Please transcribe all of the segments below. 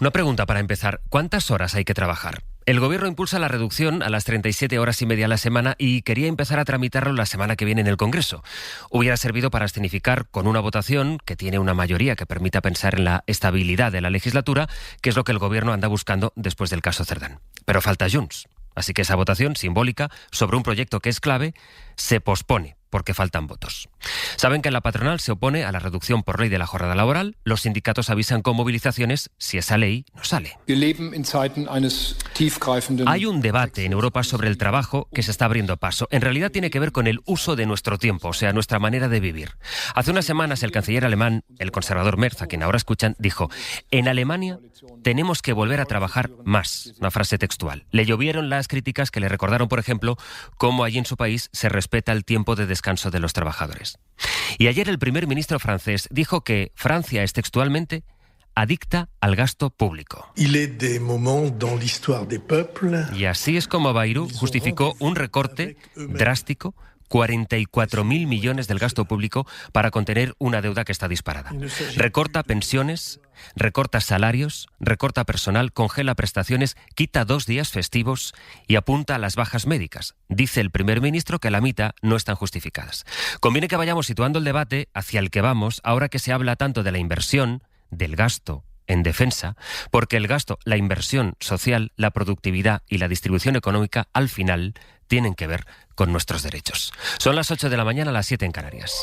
Una pregunta para empezar. ¿Cuántas horas hay que trabajar? El Gobierno impulsa la reducción a las 37 horas y media a la semana y quería empezar a tramitarlo la semana que viene en el Congreso. Hubiera servido para escenificar con una votación que tiene una mayoría que permita pensar en la estabilidad de la legislatura, que es lo que el Gobierno anda buscando después del caso Cerdán. Pero falta Junts. Así que esa votación simbólica sobre un proyecto que es clave se pospone porque faltan votos. Saben que la patronal se opone a la reducción por ley de la jornada laboral. Los sindicatos avisan con movilizaciones si esa ley no sale. Hay un debate en Europa sobre el trabajo que se está abriendo paso. En realidad tiene que ver con el uso de nuestro tiempo, o sea, nuestra manera de vivir. Hace unas semanas el canciller alemán, el conservador Merz, a quien ahora escuchan, dijo: en Alemania tenemos que volver a trabajar más. Una frase textual. Le llovieron las críticas que le recordaron, por ejemplo, cómo allí en su país se respeta el tiempo de descanso de los trabajadores. Y ayer el primer ministro francés dijo que Francia es textualmente adicta al gasto público. Y así es como Bayrou justificó un recorte drástico, 44.000 millones del gasto público para contener una deuda que está disparada. Recorta pensiones, recorta salarios, recorta personal, congela prestaciones, quita 2 días festivos y apunta a las bajas médicas. Dice el primer ministro que la mitad no están justificadas. Conviene que vayamos situando el debate hacia el que vamos ahora que se habla tanto de la inversión, del gasto en defensa, porque el gasto, la inversión social, la productividad y la distribución económica al final tienen que ver con nuestros derechos. Son las 8 de la mañana, las 7 en Canarias.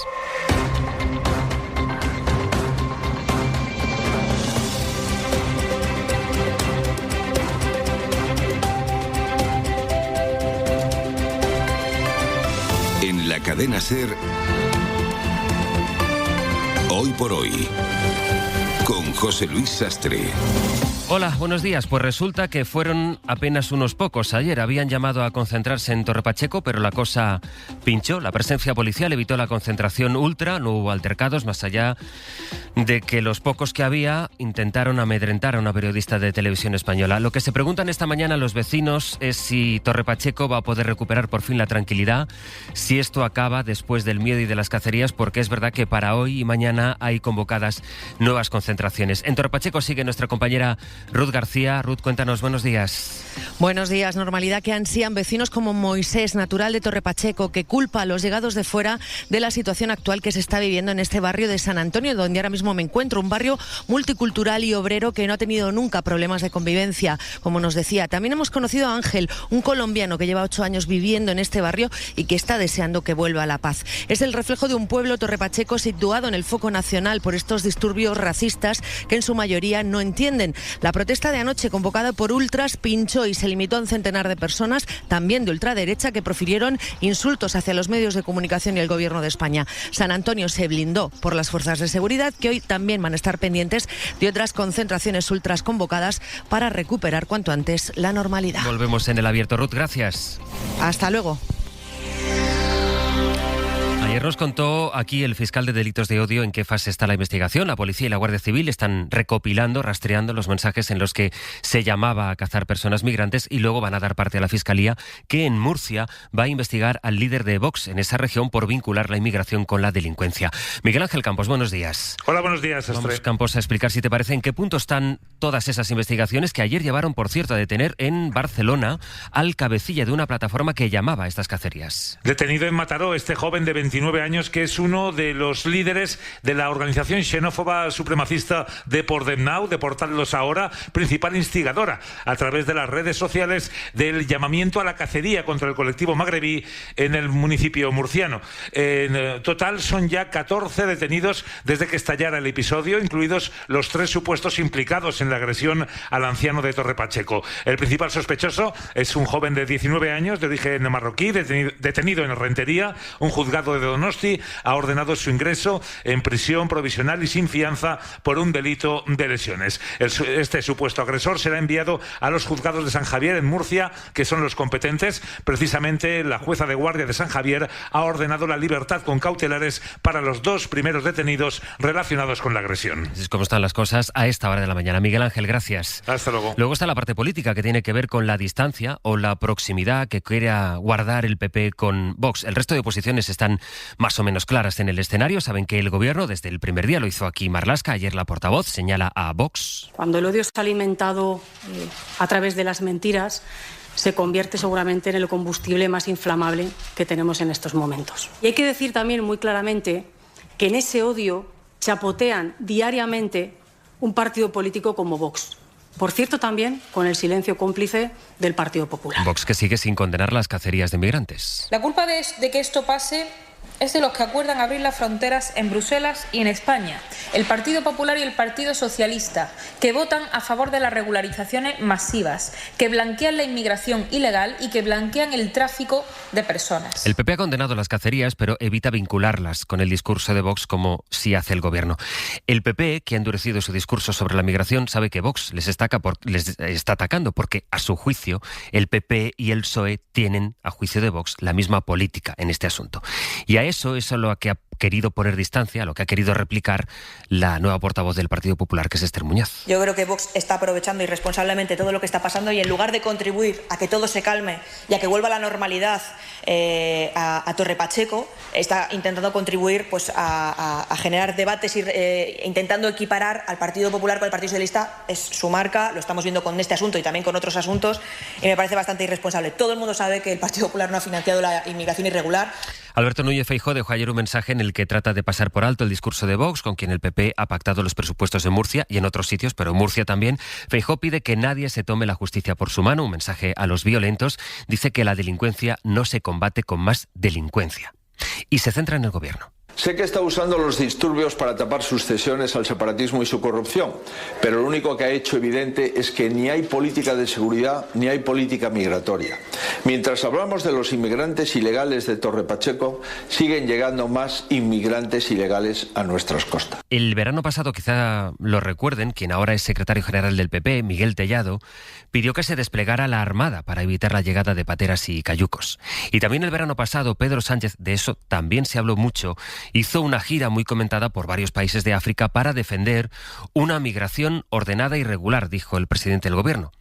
En la cadena SER, Hoy por Hoy, con José Luis Sastre. Hola, buenos días. Pues resulta que fueron apenas unos pocos. Ayer habían llamado a concentrarse en Torre Pacheco, pero la cosa pinchó. La presencia policial evitó la concentración ultra, no hubo altercados, más allá de que los pocos que había intentaron amedrentar a una periodista de Televisión Española. Lo que se preguntan esta mañana los vecinos es si Torre Pacheco va a poder recuperar por fin la tranquilidad, si esto acaba después del miedo y de las cacerías, porque es verdad que para hoy y mañana hay convocadas nuevas concentraciones. En Torre Pacheco sigue nuestra compañera Ruth García. Ruth, cuéntanos, buenos días. Buenos días. Normalidad que ansían vecinos como Moisés, natural de Torre Pacheco, que culpa a los llegados de fuera de la situación actual que se está viviendo en este barrio de San Antonio, donde ahora mismo me encuentro, un barrio multicultural y obrero que no ha tenido nunca problemas de convivencia, como nos decía. También hemos conocido a Ángel, un colombiano que lleva 8 años viviendo en este barrio y que está deseando que vuelva la paz. Es el reflejo de un pueblo, Torre Pacheco, situado en el foco nacional por estos disturbios racistas que en su mayoría no entienden. La protesta de anoche, convocada por ultras, pinchó y se limitó a un centenar de personas, también de ultraderecha, que profirieron insultos hacia los medios de comunicación y el Gobierno de España. San Antonio se blindó por las fuerzas de seguridad, que hoy también van a estar pendientes de otras concentraciones ultras convocadas para recuperar cuanto antes la normalidad. Volvemos en el abierto. Ruth, gracias. Hasta luego. Ayer nos contó aquí el fiscal de delitos de odio en qué fase está la investigación. La policía y la Guardia Civil están recopilando, rastreando los mensajes en los que se llamaba a cazar personas migrantes y luego van a dar parte a la Fiscalía, que en Murcia va a investigar al líder de Vox en esa región por vincular la inmigración con la delincuencia. Miguel Ángel Campos, buenos días. Hola, buenos días, Sastre. Vamos, Campos, a explicar, si te parece, en qué punto están todas esas investigaciones que ayer llevaron, por cierto, a detener en Barcelona al cabecilla de una plataforma que llamaba a estas cacerías. Detenido en Mataró este joven de 29 años que es uno de los líderes de la organización xenófoba supremacista Deportem Now, Deportadlos Ahora, principal instigadora a través de las redes sociales del llamamiento a la cacería contra el colectivo magrebí en el municipio murciano. En total son ya 14 detenidos desde que estallara el episodio, incluidos los 3 supuestos implicados en la agresión al anciano de Torre Pacheco. El principal sospechoso es un joven de 19 años de origen marroquí, detenido en Rentería. Un juzgado de Donosti ha ordenado su ingreso en prisión provisional y sin fianza por un delito de lesiones. Este supuesto agresor será enviado a los juzgados de San Javier en Murcia, que son los competentes. Precisamente la jueza de guardia de San Javier ha ordenado la libertad con cautelares para los 2 primeros detenidos relacionados con la agresión. Así es como están las cosas a esta hora de la mañana. Miguel Ángel, gracias. Hasta luego. Luego está la parte política, que tiene que ver con la distancia o la proximidad que quiera guardar el PP con Vox. El resto de oposiciones están más o menos claras en el escenario. Saben que el Gobierno desde el primer día, lo hizo aquí Marlaska, ayer la portavoz señala a Vox. Cuando el odio está alimentado a través de las mentiras, se convierte seguramente en el combustible más inflamable que tenemos en estos momentos. Y hay que decir también muy claramente que en ese odio chapotean diariamente un partido político como Vox. Por cierto, también con el silencio cómplice del Partido Popular. Vox, que sigue sin condenar las cacerías de migrantes. La culpa de que esto pase es de los que acuerdan abrir las fronteras en Bruselas y en España. El Partido Popular y el Partido Socialista, que votan a favor de las regularizaciones masivas, que blanquean la inmigración ilegal y que blanquean el tráfico de personas. El PP ha condenado las cacerías, pero evita vincularlas con el discurso de Vox como sí hace el Gobierno. El PP, que ha endurecido su discurso sobre la migración, sabe que Vox les está atacando porque, a su juicio, el PP y el PSOE tienen, a juicio de Vox, la misma política en este asunto. Y a eso es a lo que ha querido poner distancia, a lo que ha querido replicar la nueva portavoz del Partido Popular, que es Esther Muñoz. Yo creo que Vox está aprovechando irresponsablemente todo lo que está pasando y en lugar de contribuir a que todo se calme y a que vuelva la normalidad a Torre Pacheco, está intentando contribuir pues, a generar debates intentando equiparar al Partido Popular con el Partido Socialista. Es su marca, lo estamos viendo con este asunto y también con otros asuntos, y me parece bastante irresponsable. Todo el mundo sabe que el Partido Popular no ha financiado la inmigración irregular. Alberto Núñez Feijóo dejó ayer un mensaje en el que trata de pasar por alto el discurso de Vox, con quien el PP ha pactado los presupuestos en Murcia y en otros sitios, pero en Murcia también. Feijóo pide que nadie se tome la justicia por su mano, un mensaje a los violentos. Dice que la delincuencia no se combate con más delincuencia. Y se centra en el Gobierno. Sé que está usando los disturbios para tapar sus cesiones al separatismo y su corrupción, pero lo único que ha hecho evidente es que ni hay política de seguridad ni hay política migratoria. Mientras hablamos de los inmigrantes ilegales de Torre Pacheco, siguen llegando más inmigrantes ilegales a nuestras costas. El verano pasado, quizá lo recuerden, quien ahora es secretario general del PP, Miguel Tellado, pidió que se desplegara la Armada para evitar la llegada de pateras y cayucos. Y también el verano pasado, Pedro Sánchez, de eso también se habló mucho, hizo una gira muy comentada por varios países de África para defender una migración ordenada y regular, dijo el presidente del Gobierno.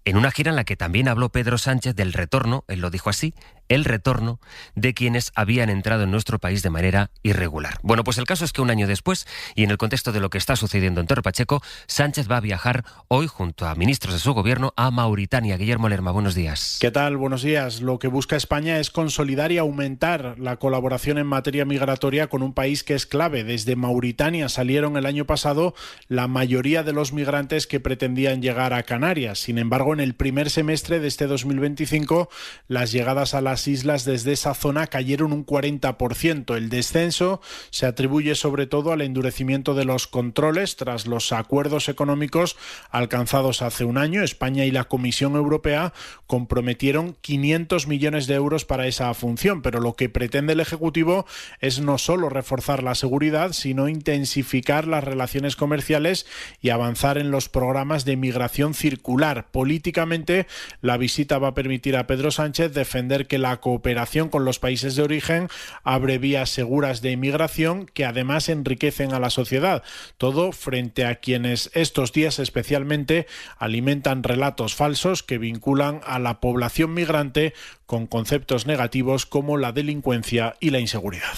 En una gira en la que también habló Pedro Sánchez del retorno, él lo dijo así, el retorno de quienes habían entrado en nuestro país de manera irregular. Bueno, pues el caso es que un año después, y en el contexto de lo que está sucediendo en Torre Pacheco, Sánchez va a viajar hoy junto a ministros de su gobierno a Mauritania. Guillermo Lerma, buenos días. ¿Qué tal? Buenos días. Lo que busca España es consolidar y aumentar la colaboración en materia migratoria con un país que es clave. Desde Mauritania salieron el año pasado la mayoría de los migrantes que pretendían llegar a Canarias. Sin embargo, en el primer semestre de este 2025, las llegadas a las islas desde esa zona cayeron un 40%. El descenso se atribuye sobre todo al endurecimiento de los controles tras los acuerdos económicos alcanzados hace un año. España y la Comisión Europea comprometieron 500 millones de euros para esa función, pero lo que pretende el Ejecutivo es no solo reforzar la seguridad, sino intensificar las relaciones comerciales y avanzar en los programas de migración circular. Políticamente, la visita va a permitir a Pedro Sánchez defender que la cooperación con los países de origen abre vías seguras de inmigración que además enriquecen a la sociedad. Todo frente a quienes estos días especialmente alimentan relatos falsos que vinculan a la población migrante con conceptos negativos como la delincuencia y la inseguridad.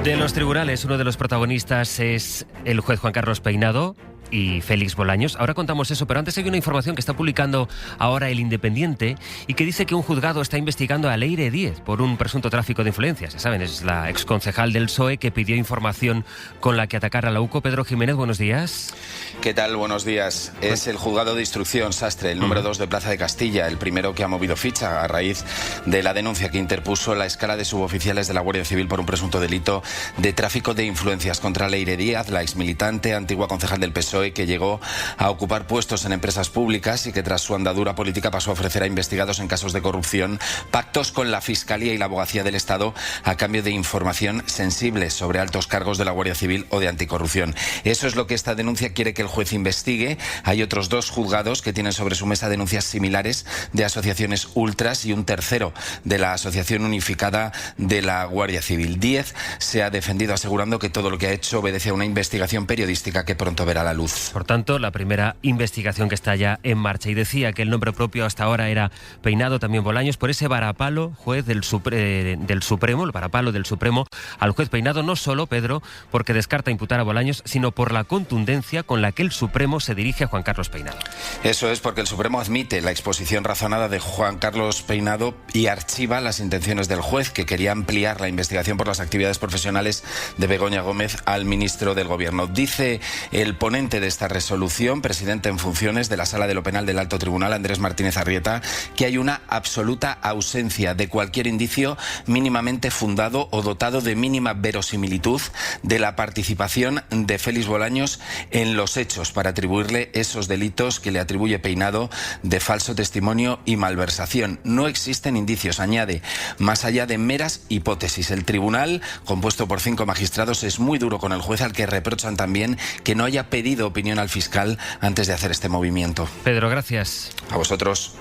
De los tribunales, uno de los protagonistas es el juez Juan Carlos Peinado y Félix Bolaños. Ahora contamos eso, pero antes hay una información que está publicando ahora El Independiente y que dice que un juzgado está investigando a Leire Díez por un presunto tráfico de influencias. Ya saben, es la exconcejal del PSOE que pidió información con la que atacar a la UCO. Pedro Jiménez, buenos días. ¿Qué tal? Buenos días. Es el juzgado de instrucción Sastre, el número 2 de Plaza de Castilla, el primero que ha movido ficha a raíz de la denuncia que interpuso la escala de suboficiales de la Guardia Civil por un presunto delito de tráfico de influencias contra Leire Díez, la exmilitante, antigua concejal del PSOE, que llegó a ocupar puestos en empresas públicas y que tras su andadura política pasó a ofrecer a investigados en casos de corrupción pactos con la Fiscalía y la Abogacía del Estado a cambio de información sensible sobre altos cargos de la Guardia Civil o de anticorrupción. Eso es lo que esta denuncia quiere que el juez investigue. Hay otros 2 juzgados que tienen sobre su mesa denuncias similares de asociaciones ultras y un tercero de la Asociación Unificada de la Guardia Civil. Díez se ha defendido asegurando que todo lo que ha hecho obedece a una investigación periodística que pronto verá la luz. luz. Por tanto, la primera investigación que está ya en marcha. Y decía que el nombre propio hasta ahora era Peinado, también Bolaños, por ese varapalo juez del Supremo, el varapalo del Supremo al juez Peinado, no solo, Pedro, porque descarta imputar a Bolaños, sino por la contundencia con la que el Supremo se dirige a Juan Carlos Peinado. Eso es, porque el Supremo admite la exposición razonada de Juan Carlos Peinado y archiva las intenciones del juez, que quería ampliar la investigación por las actividades profesionales de Begoña Gómez al ministro del Gobierno. Dice el ponente de esta resolución, presidente en funciones de la Sala de lo Penal del Alto Tribunal, Andrés Martínez Arrieta, que hay una absoluta ausencia de cualquier indicio mínimamente fundado o dotado de mínima verosimilitud de la participación de Félix Bolaños en los hechos para atribuirle esos delitos que le atribuye Peinado de falso testimonio y malversación. No existen indicios, añade, más allá de meras hipótesis. El tribunal, compuesto por 5 magistrados, es muy duro con el juez, al que reprochan también que no haya pedido opinión al fiscal antes de hacer este movimiento. Pedro, gracias. A vosotros.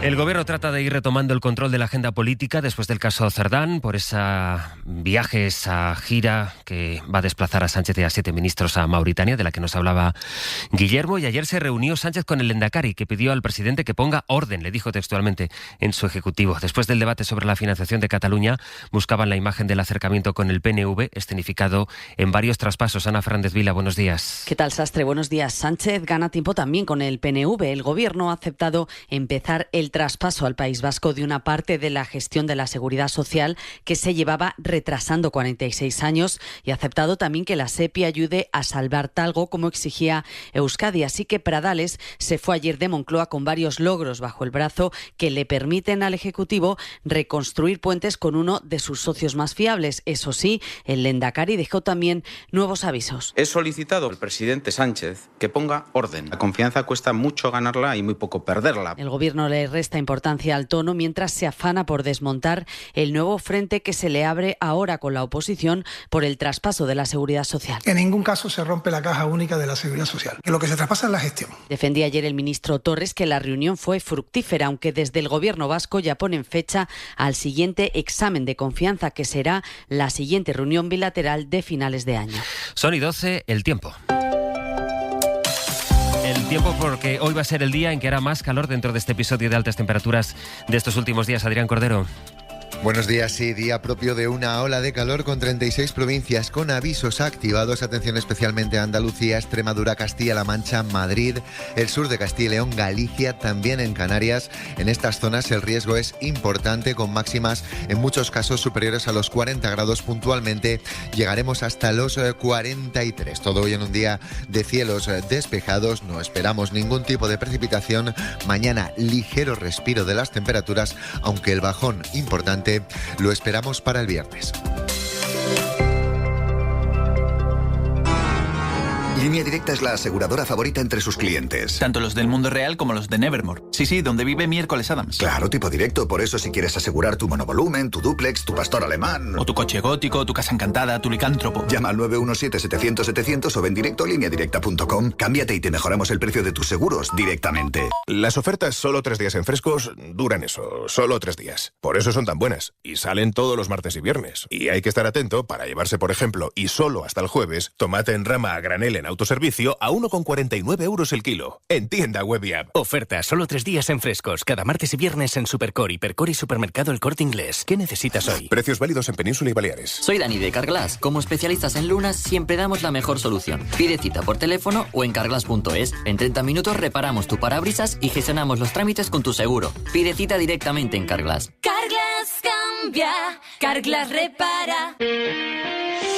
El Gobierno trata de ir retomando el control de la agenda política después del caso Cerdán, por ese viaje, esa gira que va a desplazar a Sánchez y a 7 ministros a Mauritania, de la que nos hablaba Guillermo. Y ayer se reunió Sánchez con el Lehendakari, que pidió al presidente que ponga orden, le dijo textualmente, en su ejecutivo. Después del debate sobre la financiación de Cataluña, buscaban la imagen del acercamiento con el PNV, escenificado en varios traspasos. Ana Fernández Vila, buenos días. ¿Qué tal, Sastre? Buenos días. Sánchez gana tiempo también con el PNV. El Gobierno ha aceptado empezar el traspaso al País Vasco de una parte de la gestión de la Seguridad Social que se llevaba retrasando 46 años y ha aceptado también que la SEPI ayude a salvar Talgo, como exigía Euskadi. Así que Pradales se fue ayer de Moncloa con varios logros bajo el brazo que le permiten al Ejecutivo reconstruir puentes con uno de sus socios más fiables. Eso sí, el Lehendakari dejó también nuevos avisos. He solicitado al presidente Sánchez que ponga orden. La confianza cuesta mucho ganarla y muy poco perderla. El Gobierno le resta importancia al tono mientras se afana por desmontar el nuevo frente que se le abre ahora con la oposición por el traspaso de la Seguridad Social. En ningún caso se rompe la caja única de la Seguridad Social, que lo que se traspasa es la gestión. Defendía ayer el ministro Torres que la reunión fue fructífera, aunque desde el Gobierno vasco ya ponen fecha al siguiente examen de confianza, que será la siguiente reunión bilateral de finales de año. Son y 12, el tiempo. El tiempo, porque hoy va a ser el día en que hará más calor dentro de este episodio de altas temperaturas de estos últimos días. Adrián Cordero. Buenos días, sí, día propio de una ola de calor con 36 provincias con avisos activados. Atención especialmente a Andalucía, Extremadura, Castilla-La Mancha, Madrid, el sur de Castilla y León, Galicia, también en Canarias. En estas zonas el riesgo es importante, con máximas en muchos casos superiores a los 40 grados. Puntualmente llegaremos hasta los 43. Todo hoy en un día de cielos despejados, no esperamos ningún tipo de precipitación. Mañana ligero respiro de las temperaturas, aunque el bajón importante lo esperamos para el viernes. Línea Directa es la aseguradora favorita entre sus clientes. Tanto los del mundo real como los de Nevermore. Sí, donde vive Miércoles Adams. Claro, tipo directo. Por eso, si quieres asegurar tu monovolumen, tu dúplex, tu pastor alemán... O tu coche gótico, tu casa encantada, tu licántropo. Llama al 917-700-700 o ven directo a lineadirecta.com. Cámbiate y te mejoramos el precio de tus seguros directamente. Las ofertas solo 3 días en Frescos duran eso, solo 3 días. Por eso son tan buenas. Y salen todos los martes y viernes. Y hay que estar atento para llevarse, por ejemplo, y solo hasta el jueves, tomate en rama a granel en autoservicio a 1,49 € el kilo. En tienda web y app. Oferta solo 3 días en Frescos. Cada martes y viernes en Supercore, Hipercore y Supermercado El Corte Inglés. ¿Qué necesitas hoy? Precios válidos en Península y Baleares. Soy Dani de Carglass. Como especialistas en lunas, siempre damos la mejor solución. Pide cita por teléfono o en carglass.es. En 30 minutos reparamos tu parabrisas y gestionamos los trámites con tu seguro. Pide cita directamente en Carglass. Carglass cambia, Carglass repara.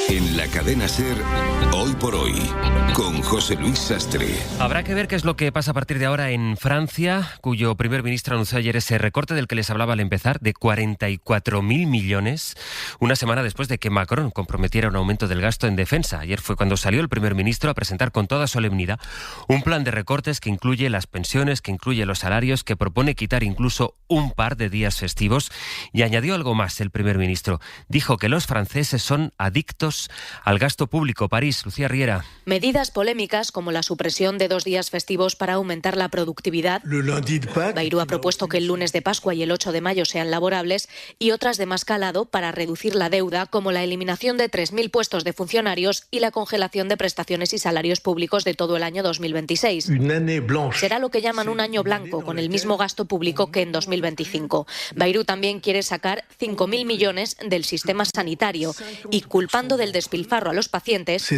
En la cadena SER, Hoy por Hoy, con José Luis Sastre. Habrá que ver qué es lo que pasa a partir de ahora en Francia, cuyo primer ministro anunció ayer ese recorte del que les hablaba al empezar, de 44.000 millones, una semana después de que Macron comprometiera un aumento del gasto en defensa. Ayer fue cuando salió el primer ministro a presentar con toda solemnidad un plan de recortes que incluye las pensiones, que incluye los salarios, que propone quitar incluso un par de días festivos, y añadió algo más el primer ministro. Dijo que los franceses son adictos Unidos. Al gasto público, París, Lucía Riera. Medidas polémicas como la supresión de 2 días festivos para aumentar la productividad. Bayrou ha propuesto que el lunes de Pascua y el 8 de mayo sean laborables y otras de más calado para reducir la deuda, como la eliminación de 3.000 puestos de funcionarios y la congelación de prestaciones y salarios públicos de todo el año 2026. Será lo que llaman un año blanco, con el mismo gasto público que en 2025. Bayrou también quiere sacar 5.000 millones del sistema sanitario y, culpando del despilfarro a los pacientes,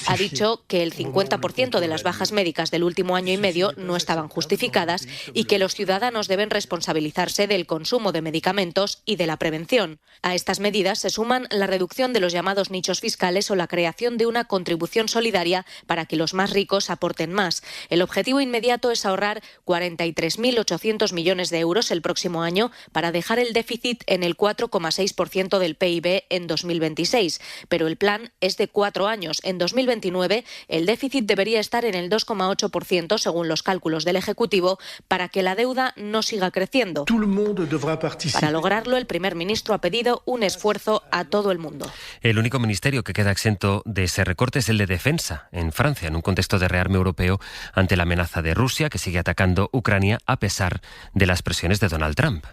ha dicho que el 50% de las bajas médicas del último año y medio no estaban justificadas y que los ciudadanos deben responsabilizarse del consumo de medicamentos y de la prevención. A estas medidas se suman la reducción de los llamados nichos fiscales o la creación de una contribución solidaria para que los más ricos aporten más. El objetivo inmediato es ahorrar 43.800 millones de euros el próximo año para dejar el déficit en el 4,6% del PIB en 2026. Pero el plan es de 4 años. En 2029 el déficit debería estar en el 2,8% según los cálculos del Ejecutivo para que la deuda no siga creciendo. Para lograrlo, el primer ministro ha pedido un esfuerzo a todo el mundo. El único ministerio que queda exento de ese recorte es el de Defensa, en Francia, en un contexto de rearme europeo ante la amenaza de Rusia, que sigue atacando Ucrania a pesar de las presiones de Donald Trump.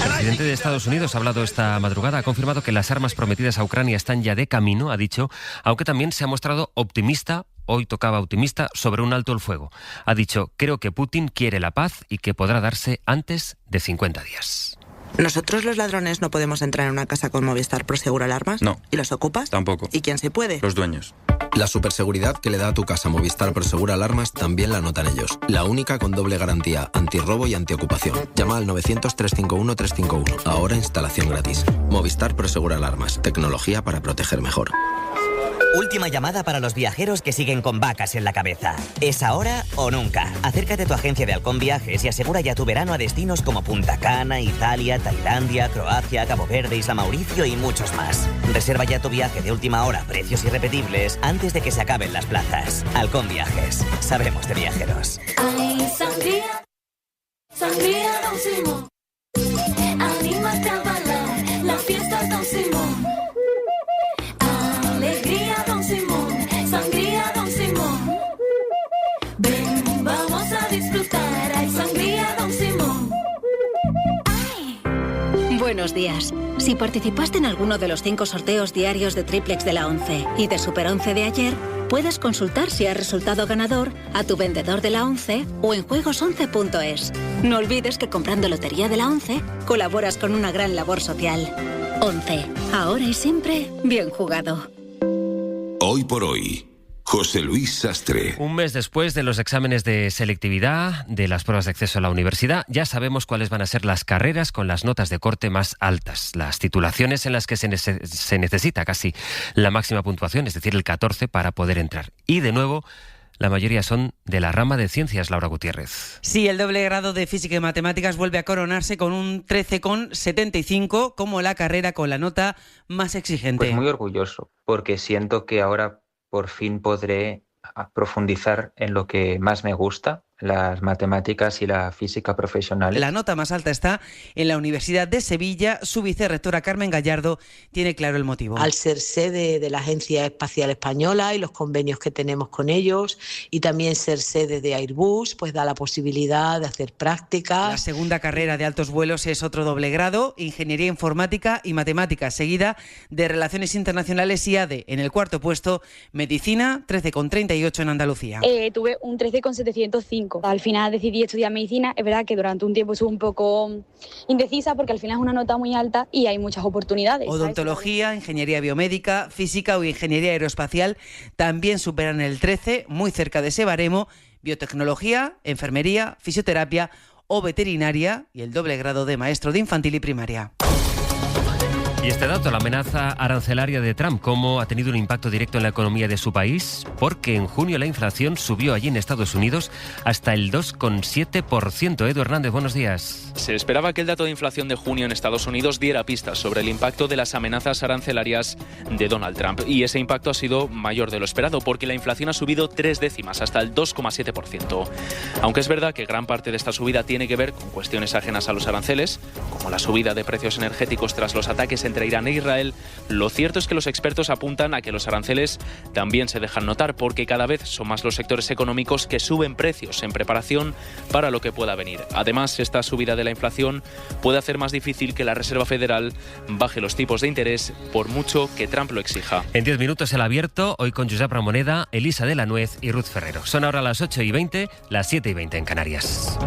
El presidente de Estados Unidos ha hablado esta madrugada, ha confirmado que las armas prometidas a Ucrania están ya de camino, ha dicho, aunque también se ha mostrado optimista. Hoy tocaba optimista sobre un alto el fuego. Ha dicho, creo que Putin quiere la paz y que podrá darse antes de 50 días. ¿Nosotros los ladrones no podemos entrar en una casa con Movistar Prosegur Alarmas? No. ¿Y los ocupas? Tampoco. ¿Y quién sí puede? Los dueños. La superseguridad que le da a tu casa Movistar Prosegur Alarmas también la notan ellos. La única con doble garantía, antirrobo y antiocupación. Llama al 900-351-351. Ahora instalación gratis. Movistar Prosegur Alarmas. Tecnología para proteger mejor. Última llamada para los viajeros que siguen con vacas en la cabeza. ¿Es ahora o nunca? Acércate a tu agencia de Halcón Viajes y asegura ya tu verano a destinos como Punta Cana, Italia, Tailandia, Croacia, Cabo Verde, Isla Mauricio y muchos más. Reserva ya tu viaje de última hora, precios irrepetibles, antes de que se acaben las plazas. Halcón Viajes. Sabemos de viajeros. Ay, sangría, sangría Don Simón. Anímate a bailar, la fiesta es Don Simón. Alegría Don Simón, sangría Don Simón. Ven, vamos a disfrutar, hay sangría Don Simón. ¡Ay! Buenos días. Si participaste en alguno de los 5 sorteos diarios de Triplex de la 11 y de Super 11 de ayer, puedes consultar si has resultado ganador a tu vendedor de la 11 o en juegos11.es. No olvides que comprando Lotería de la 11 colaboras con una gran labor social. 11. Ahora y siempre, bien jugado. Hoy por hoy, José Luis Sastre. Un mes después de los exámenes de selectividad, de las pruebas de acceso a la universidad, ya sabemos cuáles van a ser las carreras con las notas de corte más altas, las titulaciones en las que se necesita casi la máxima puntuación, es decir, el 14 para poder entrar. Y de nuevo, la mayoría son de la rama de ciencias, Laura Gutiérrez. Sí, el doble grado de Física y Matemáticas vuelve a coronarse con un 13,75 como la carrera con la nota más exigente. Pues muy orgulloso, porque siento que ahora por fin podré profundizar en lo que más me gusta, las matemáticas y la física profesional. La nota más alta está en la Universidad de Sevilla. Su vicerrectora Carmen Gallardo tiene claro el motivo. Al ser sede de la Agencia Espacial Española y los convenios que tenemos con ellos, y también ser sede de Airbus, pues da la posibilidad de hacer prácticas. La segunda carrera de altos vuelos es otro doble grado, Ingeniería Informática y Matemáticas, seguida de Relaciones Internacionales y ADE. En el cuarto puesto, Medicina, 13,38 en Andalucía. Tuve un 13,705. Al final decidí estudiar medicina. Es verdad que durante un tiempo estuve un poco indecisa porque al final es una nota muy alta y hay muchas oportunidades. Odontología, ¿sabes? Ingeniería biomédica, física o ingeniería aeroespacial también superan el 13, muy cerca de ese baremo. Biotecnología, enfermería, fisioterapia o veterinaria y el doble grado de maestro de infantil y primaria. Y este dato, la amenaza arancelaria de Trump, ¿cómo ha tenido un impacto directo en la economía de su país? Porque en junio la inflación subió allí en Estados Unidos hasta el 2,7%. Edu Hernández, buenos días. Se esperaba que el dato de inflación de junio en Estados Unidos diera pistas sobre el impacto de las amenazas arancelarias de Donald Trump. Y ese impacto ha sido mayor de lo esperado, porque la inflación ha subido 3 décimas, hasta el 2,7%. Aunque es verdad que gran parte de esta subida tiene que ver con cuestiones ajenas a los aranceles, como como la subida de precios energéticos tras los ataques entre Irán e Israel, lo cierto es que los expertos apuntan a que los aranceles también se dejan notar, porque cada vez son más los sectores económicos que suben precios en preparación para lo que pueda venir. Además, esta subida de la inflación puede hacer más difícil que la Reserva Federal baje los tipos de interés, por mucho que Trump lo exija. En 10 minutos el abierto, hoy con Josep Ramoneda, Elisa de la Nuez y Ruth Ferrero. Son ahora las 8:20, las 7:20 en Canarias.